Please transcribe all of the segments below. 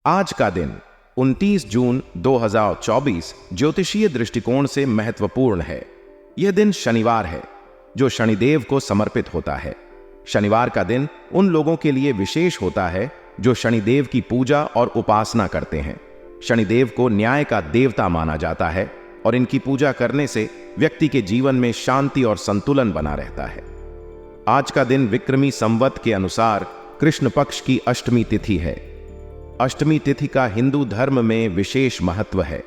आज का दिन 29 जून 2024 ज्योतिषीय दृष्टिकोण से महत्वपूर्ण है। यह दिन शनिवार है, जो शनिदेव को समर्पित होता है। शनिवार का दिन उन लोगों के लिए विशेष होता है जो शनिदेव की पूजा और उपासना करते हैं। शनिदेव को न्याय का देवता माना जाता है और इनकी पूजा करने से व्यक्ति के जीवन में शांति और संतुलन बना रहता है। आज का दिन विक्रमी संवत के अनुसार कृष्ण पक्ष की अष्टमी तिथि है। अष्टमी तिथि का हिंदू धर्म में विशेष महत्व है।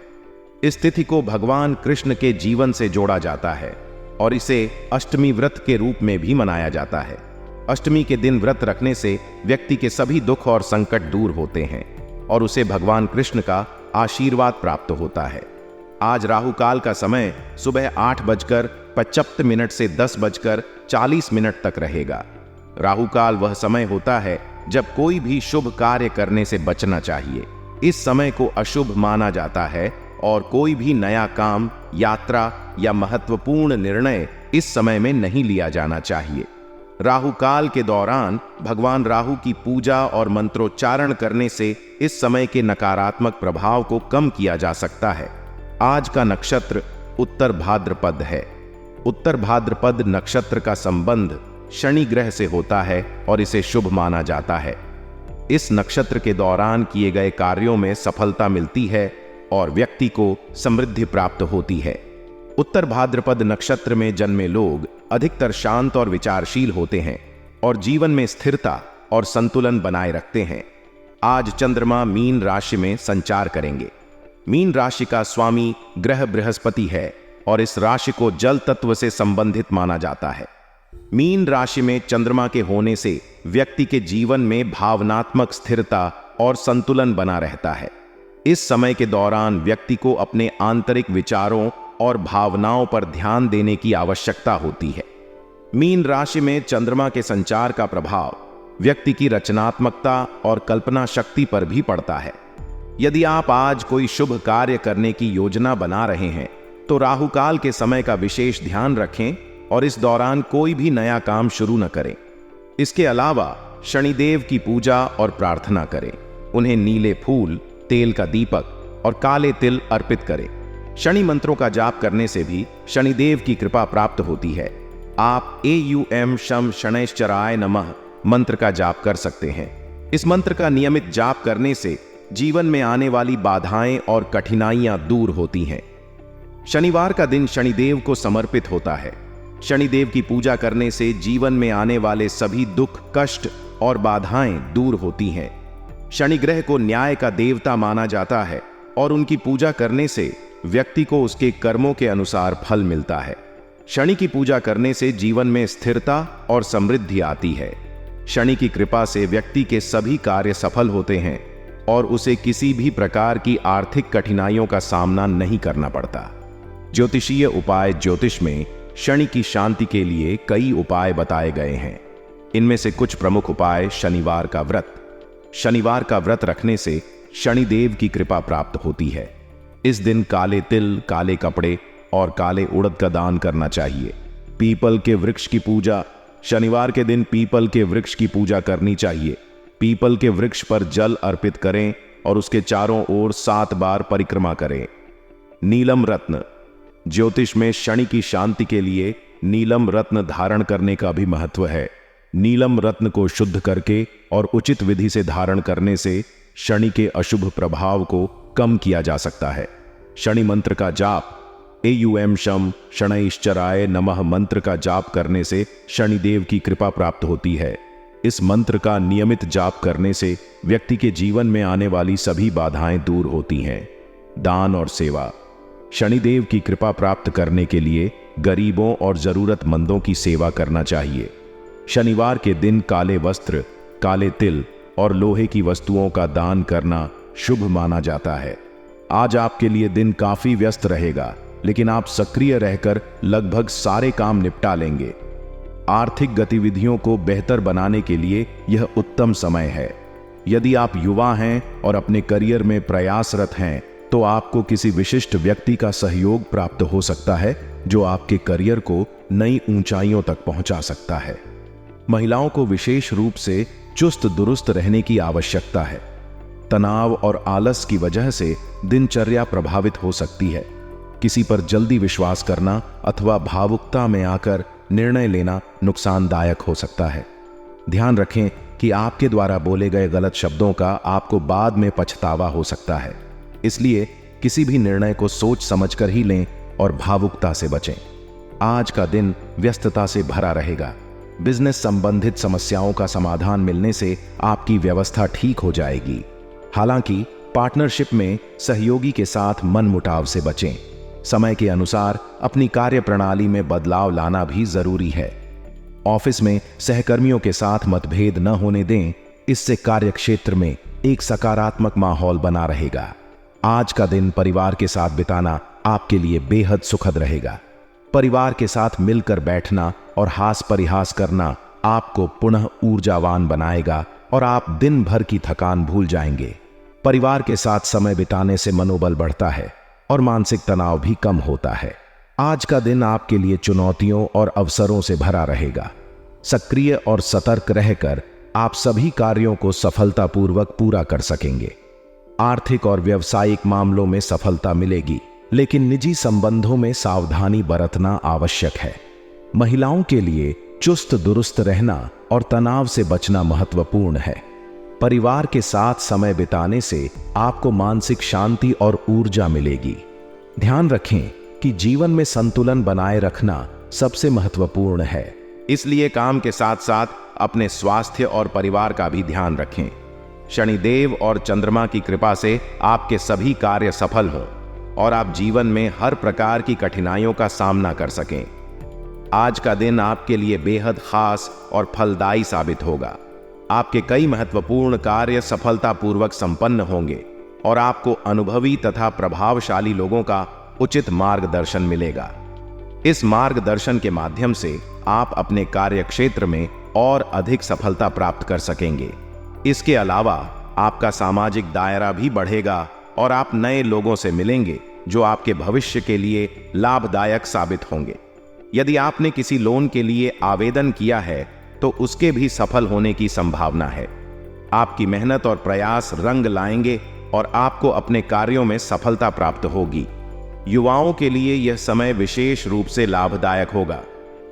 इस तिथि को भगवान कृष्ण के जीवन से जोड़ा जाता है और इसे अष्टमी व्रत के रूप में भी मनाया जाता है। अष्टमी के दिन व्रत रखने से व्यक्ति के सभी दुख और संकट दूर होते हैं और उसे भगवान कृष्ण का आशीर्वाद प्राप्त होता है। आज राहु काल का समय सुबह 8:55 से 10:40 तक रहेगा। राहु काल वह समय होता है जब कोई भी शुभ कार्य करने से बचना चाहिए। इस समय को अशुभ माना जाता है और कोई भी नया काम, यात्रा या महत्वपूर्ण निर्णय इस समय में नहीं लिया जाना चाहिए। राहु काल के दौरान भगवान राहु की पूजा और मंत्रोच्चारण करने से इस समय के नकारात्मक प्रभाव को कम किया जा सकता है। आज का नक्षत्र उत्तर भाद्रपद है। उत्तर भाद्रपद नक्षत्र का संबंध शनि ग्रह से होता है और इसे शुभ माना जाता है। इस नक्षत्र के दौरान किए गए कार्यों में सफलता मिलती है और व्यक्ति को समृद्धि प्राप्त होती है। उत्तर भाद्रपद नक्षत्र में जन्मे लोग अधिकतर शांत और विचारशील होते हैं और जीवन में स्थिरता और संतुलन बनाए रखते हैं। आज चंद्रमा मीन राशि में संचार करेंगे। मीन राशि का स्वामी ग्रह बृहस्पति है और इस राशि को जल तत्व से संबंधित माना जाता है। मीन राशि में चंद्रमा के होने से व्यक्ति के जीवन में भावनात्मक स्थिरता और संतुलन बना रहता है। इस समय के दौरान व्यक्ति को अपने आंतरिक विचारों और भावनाओं पर ध्यान देने की आवश्यकता होती है। मीन राशि में चंद्रमा के संचार का प्रभाव व्यक्ति की रचनात्मकता और कल्पना शक्ति पर भी पड़ता है। यदि आप आज कोई शुभ कार्य करने की योजना बना रहे हैं तो राहु काल के समय का विशेष ध्यान रखें और इस दौरान कोई भी नया काम शुरू न करें। इसके अलावा शनिदेव की पूजा और प्रार्थना करें। उन्हें नीले फूल, तेल का दीपक और काले तिल अर्पित करें। शनि मंत्रों का जाप करने से भी शनिदेव की कृपा प्राप्त होती है। आप AUM शम शनैश्चराय नमः मंत्र का जाप कर सकते हैं। इस मंत्र का नियमित जाप करने से जीवन में आने वाली बाधाएं और कठिनाइयां दूर होती हैं। शनिवार का दिन शनिदेव को समर्पित होता है। शनिदेव की पूजा करने से जीवन में आने वाले सभी दुख, कष्ट और बाधाएं दूर होती हैं। शनि ग्रह को न्याय का देवता माना जाता है और उनकी पूजा करने से व्यक्ति को उसके कर्मों के अनुसार फल मिलता है। शनि की पूजा करने से जीवन में स्थिरता और समृद्धि आती है। शनि की कृपा से व्यक्ति के सभी कार्य सफल होते हैं और उसे किसी भी प्रकार की आर्थिक कठिनाइयों का सामना नहीं करना पड़ता। ज्योतिषीय उपाय ज्योतिष में शनि की शांति के लिए कई उपाय बताए गए हैं। इनमें से कुछ प्रमुख उपाय शनिवार का व्रत। शनिवार का व्रत रखने से शनिदेव की कृपा प्राप्त होती है। इस दिन काले तिल, काले कपड़े और काले उड़द का दान करना चाहिए। पीपल के वृक्ष की पूजा। शनिवार के दिन पीपल के वृक्ष की पूजा करनी चाहिए। पीपल के वृक्ष पर जल अर्पित करें और उसके चारों ओर 7 बार परिक्रमा करें। नीलम रत्न। ज्योतिष में शनि की शांति के लिए नीलम रत्न धारण करने का भी महत्व है। नीलम रत्न को शुद्ध करके और उचित विधि से धारण करने से शनि के अशुभ प्रभाव को कम किया जा सकता है। शनि मंत्र का जाप। AUM शम शनैश्चराय नमः मंत्र का जाप करने से शनिदेव की कृपा प्राप्त होती है। इस मंत्र का नियमित जाप करने से व्यक्ति के जीवन में आने वाली सभी बाधाएं दूर होती हैं। दान और सेवा। शनिदेव की कृपा प्राप्त करने के लिए गरीबों और जरूरतमंदों की सेवा करना चाहिए। शनिवार के दिन काले वस्त्र, काले तिल और लोहे की वस्तुओं का दान करना शुभ माना जाता है। आज आपके लिए दिन काफी व्यस्त रहेगा, लेकिन आप सक्रिय रहकर लगभग सारे काम निपटा लेंगे। आर्थिक गतिविधियों को बेहतर बनाने के लिए यह उत्तम समय है। यदि आप युवा हैं और अपने करियर में प्रयासरत हैं तो आपको किसी विशिष्ट व्यक्ति का सहयोग प्राप्त हो सकता है जो आपके करियर को नई ऊंचाइयों तक पहुंचा सकता है। महिलाओं को विशेष रूप से चुस्त दुरुस्त रहने की आवश्यकता है। तनाव और आलस की वजह से दिनचर्या प्रभावित हो सकती है। किसी पर जल्दी विश्वास करना अथवा भावुकता में आकर निर्णय लेना नुकसानदायक हो सकता है। ध्यान रखें कि आपके द्वारा बोले गए गलत शब्दों का आपको बाद में पछतावा हो सकता है, इसलिए किसी भी निर्णय को सोच समझकर ही लें और भावुकता से बचें। आज का दिन व्यस्तता से भरा रहेगा। बिजनेस संबंधित समस्याओं का समाधान मिलने से आपकी व्यवस्था ठीक हो जाएगी। हालांकि पार्टनरशिप में सहयोगी के साथ मनमुटाव से बचें। समय के अनुसार अपनी कार्य प्रणाली में बदलाव लाना भी जरूरी है। ऑफिस में सहकर्मियों के साथ मतभेद न होने दें, इससे कार्यक्षेत्र में एक सकारात्मक माहौल बना रहेगा। आज का दिन परिवार के साथ बिताना आपके लिए बेहद सुखद रहेगा। परिवार के साथ मिलकर बैठना और हास परिहास करना आपको पुनः ऊर्जावान बनाएगा और आप दिन भर की थकान भूल जाएंगे। परिवार के साथ समय बिताने से मनोबल बढ़ता है और मानसिक तनाव भी कम होता है। आज का दिन आपके लिए चुनौतियों और अवसरों से भरा रहेगा। सक्रिय और सतर्क रहकर आप सभी कार्यों को सफलतापूर्वक पूरा कर सकेंगे। आर्थिक और व्यावसायिक मामलों में सफलता मिलेगी, लेकिन निजी संबंधों में सावधानी बरतना आवश्यक है। महिलाओं के लिए चुस्त दुरुस्त रहना और तनाव से बचना महत्वपूर्ण है। परिवार के साथ समय बिताने से आपको मानसिक शांति और ऊर्जा मिलेगी। ध्यान रखें कि जीवन में संतुलन बनाए रखना सबसे महत्वपूर्ण है, इसलिए काम के साथ साथ अपने स्वास्थ्य और परिवार का भी ध्यान रखें। शनिदेव और चंद्रमा की कृपा से आपके सभी कार्य सफल हों और आप जीवन में हर प्रकार की कठिनाइयों का सामना कर सकें। आज का दिन आपके लिए बेहद खास और फलदायी साबित होगा। आपके कई महत्वपूर्ण कार्य सफलतापूर्वक संपन्न होंगे और आपको अनुभवी तथा प्रभावशाली लोगों का उचित मार्गदर्शन मिलेगा। इस मार्गदर्शन के माध्यम से आप अपने कार्यक्षेत्र में और अधिक सफलता प्राप्त कर सकेंगे। इसके अलावा आपका सामाजिक दायरा भी बढ़ेगा और आप नए लोगों से मिलेंगे जो आपके भविष्य के लिए लाभदायक साबित होंगे। यदि आपने किसी लोन के लिए आवेदन किया है तो उसके भी सफल होने की संभावना है। आपकी मेहनत और प्रयास रंग लाएंगे और आपको अपने कार्यों में सफलता प्राप्त होगी। युवाओं के लिए यह समय विशेष रूप से लाभदायक होगा,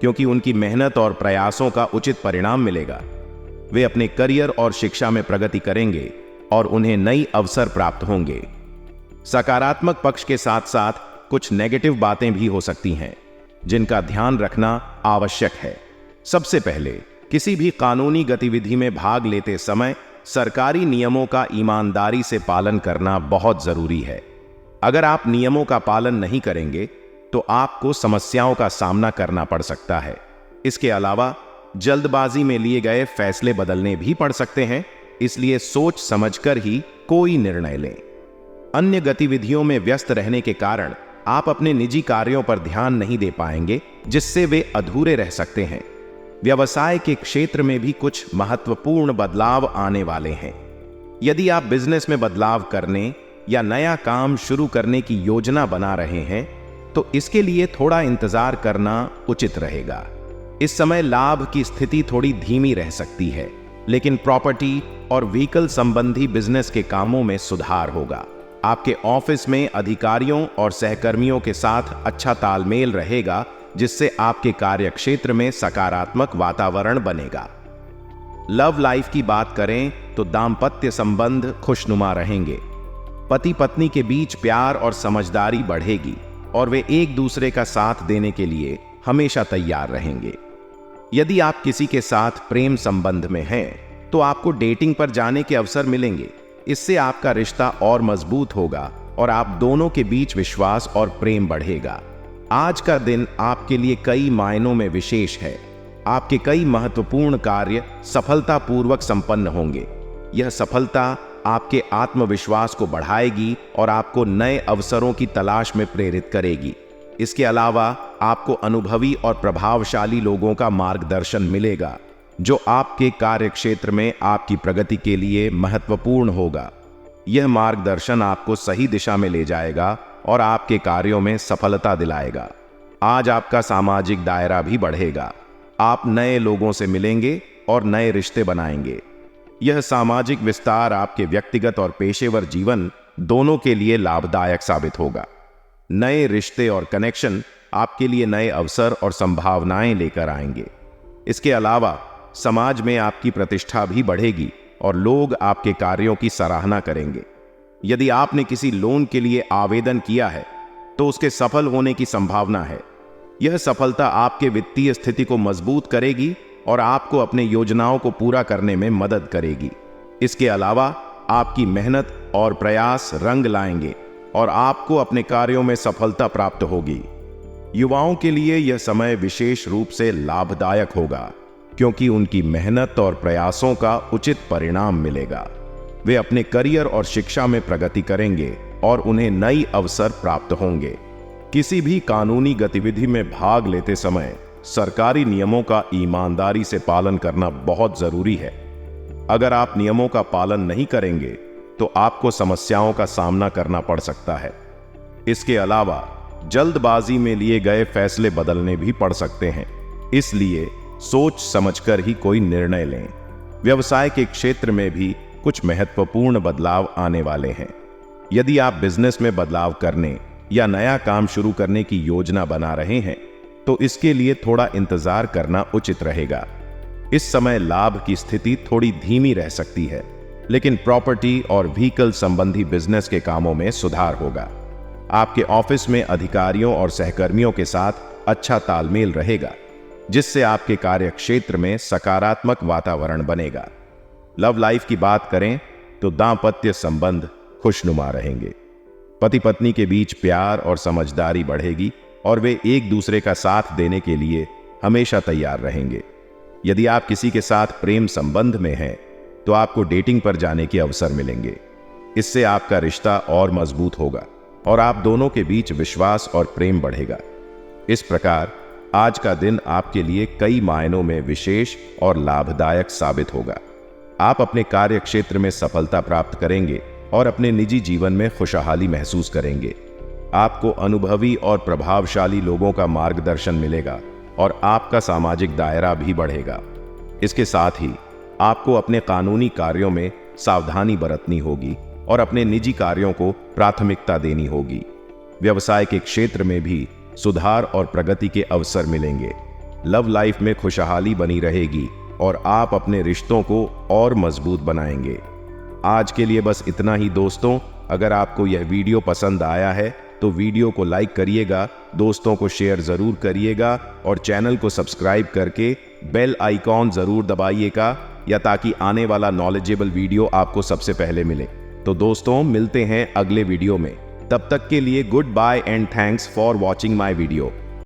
क्योंकि उनकी मेहनत और प्रयासों का उचित परिणाम मिलेगा। वे अपने करियर और शिक्षा में प्रगति करेंगे और उन्हें नई अवसर प्राप्त होंगे। सकारात्मक पक्ष के साथ साथ कुछ नेगेटिव बातें भी हो सकती हैं, जिनका ध्यान रखना आवश्यक है। सबसे पहले, किसी भी कानूनी गतिविधि में भाग लेते समय सरकारी नियमों का ईमानदारी से पालन करना बहुत जरूरी है। अगर आप नियमों का पालन नहीं करेंगे तो आपको समस्याओं का सामना करना पड़ सकता है। इसके अलावा जल्दबाजी में लिए गए फैसले बदलने भी पड़ सकते हैं, इसलिए सोच समझकर ही कोई निर्णय लें। अन्य गतिविधियों में व्यस्त रहने के कारण आप अपने निजी कार्यों पर ध्यान नहीं दे पाएंगे, जिससे वे अधूरे रह सकते हैं। व्यवसाय के क्षेत्र में भी कुछ महत्वपूर्ण बदलाव आने वाले हैं। यदि आप बिजनेस में बदलाव करने या नया काम शुरू करने की योजना बना रहे हैं तो इसके लिए थोड़ा इंतजार करना उचित रहेगा। इस समय लाभ की स्थिति थोड़ी धीमी रह सकती है, लेकिन प्रॉपर्टी और व्हीकल संबंधी बिजनेस के कामों में सुधार होगा। आपके ऑफिस में अधिकारियों और सहकर्मियों के साथ अच्छा तालमेल रहेगा, जिससे आपके कार्यक्षेत्र में सकारात्मक वातावरण बनेगा। लव लाइफ की बात करें तो दाम्पत्य संबंध खुशनुमा रहेंगे। पति पत्नी के बीच प्यार और समझदारी बढ़ेगी और वे एक दूसरे का साथ देने के लिए हमेशा तैयार रहेंगे। यदि आप किसी के साथ प्रेम संबंध में हैं तो आपको डेटिंग पर जाने के अवसर मिलेंगे। इससे आपका रिश्ता और मजबूत होगा और आप दोनों के बीच विश्वास और प्रेम बढ़ेगा। आज का दिन आपके लिए कई मायनों में विशेष है। आपके कई महत्वपूर्ण कार्य सफलतापूर्वक संपन्न होंगे। यह सफलता आपके आत्मविश्वास को बढ़ाएगी और आपको नए अवसरों की तलाश में प्रेरित करेगी। इसके अलावा आपको अनुभवी और प्रभावशाली लोगों का मार्गदर्शन मिलेगा, जो आपके कार्यक्षेत्र में आपकी प्रगति के लिए महत्वपूर्ण होगा। यह मार्गदर्शन आपको सही दिशा में ले जाएगा और आपके कार्यों में सफलता दिलाएगा। आज आपका सामाजिक दायरा भी बढ़ेगा। आप नए लोगों से मिलेंगे और नए रिश्ते बनाएंगे। यह सामाजिक विस्तार आपके व्यक्तिगत और पेशेवर जीवन दोनों के लिए लाभदायक साबित होगा। नए रिश्ते और कनेक्शन आपके लिए नए अवसर और संभावनाएं लेकर आएंगे। इसके अलावा समाज में आपकी प्रतिष्ठा भी बढ़ेगी और लोग आपके कार्यों की सराहना करेंगे। यदि आपने किसी लोन के लिए आवेदन किया है तो उसके सफल होने की संभावना है। यह सफलता आपके वित्तीय स्थिति को मजबूत करेगी और आपको अपने योजनाओं को पूरा करने में मदद करेगी। इसके अलावा आपकी मेहनत और प्रयास रंग लाएंगे और आपको अपने कार्यों में सफलता प्राप्त होगी। युवाओं के लिए यह समय विशेष रूप से लाभदायक होगा क्योंकि उनकी मेहनत और प्रयासों का उचित परिणाम मिलेगा। वे अपने करियर और शिक्षा में प्रगति करेंगे और उन्हें नई अवसर प्राप्त होंगे। किसी भी कानूनी गतिविधि में भाग लेते समय सरकारी नियमों का ईमानदारी से पालन करना बहुत जरूरी है। अगर आप नियमों का पालन नहीं करेंगे तो आपको समस्याओं का सामना करना पड़ सकता है। इसके अलावा जल्दबाजी में लिए गए फैसले बदलने भी पड़ सकते हैं, इसलिए सोच समझकर ही कोई निर्णय लें। व्यवसाय के क्षेत्र में भी कुछ महत्वपूर्ण बदलाव आने वाले हैं। यदि आप बिजनेस में बदलाव करने या नया काम शुरू करने की योजना बना रहे हैं तो इसके लिए थोड़ा इंतजार करना उचित रहेगा। इस समय लाभ की स्थिति थोड़ी धीमी रह सकती है, लेकिन प्रॉपर्टी और व्हीकल संबंधी बिजनेस के कामों में सुधार होगा। आपके ऑफिस में अधिकारियों और सहकर्मियों के साथ अच्छा तालमेल रहेगा, जिससे आपके कार्य क्षेत्र में सकारात्मक वातावरण बनेगा। लव लाइफ की बात करें तो दांपत्य संबंध खुशनुमा रहेंगे। पति पत्नी के बीच प्यार और समझदारी बढ़ेगी और वे एक दूसरे का साथ देने के लिए हमेशा तैयार रहेंगे। यदि आप किसी के साथ प्रेम संबंध में हैं तो आपको डेटिंग पर जाने के अवसर मिलेंगे। इससे आपका रिश्ता और मजबूत होगा और आप दोनों के बीच विश्वास और प्रेम बढ़ेगा। इस प्रकार आज का दिन आपके लिए कई मायनों में विशेष और लाभदायक साबित होगा। आप अपने कार्य क्षेत्र में सफलता प्राप्त करेंगे और अपने निजी जीवन में खुशहाली महसूस करेंगे। आपको अनुभवी और प्रभावशाली लोगों का मार्गदर्शन मिलेगा और आपका सामाजिक दायरा भी बढ़ेगा। इसके साथ ही आपको अपने कानूनी कार्यों में सावधानी बरतनी होगी और अपने निजी कार्यों को प्राथमिकता देनी होगी। व्यवसाय के क्षेत्र में भी सुधार और प्रगति के अवसर मिलेंगे। लव लाइफ में खुशहाली बनी रहेगी और आप अपने रिश्तों को और मजबूत बनाएंगे। आज के लिए बस इतना ही दोस्तों। अगर आपको यह वीडियो पसंद आया है तो वीडियो को लाइक करिएगा, दोस्तों को शेयर जरूर करिएगा और चैनल को सब्सक्राइब करके बेल आइकॉन जरूर दबाइएगा या ताकि आने वाला नॉलेजेबल वीडियो आपको सबसे पहले मिले। तो दोस्तों मिलते हैं अगले वीडियो में। तब तक के लिए goodbye and thanks for watching my video.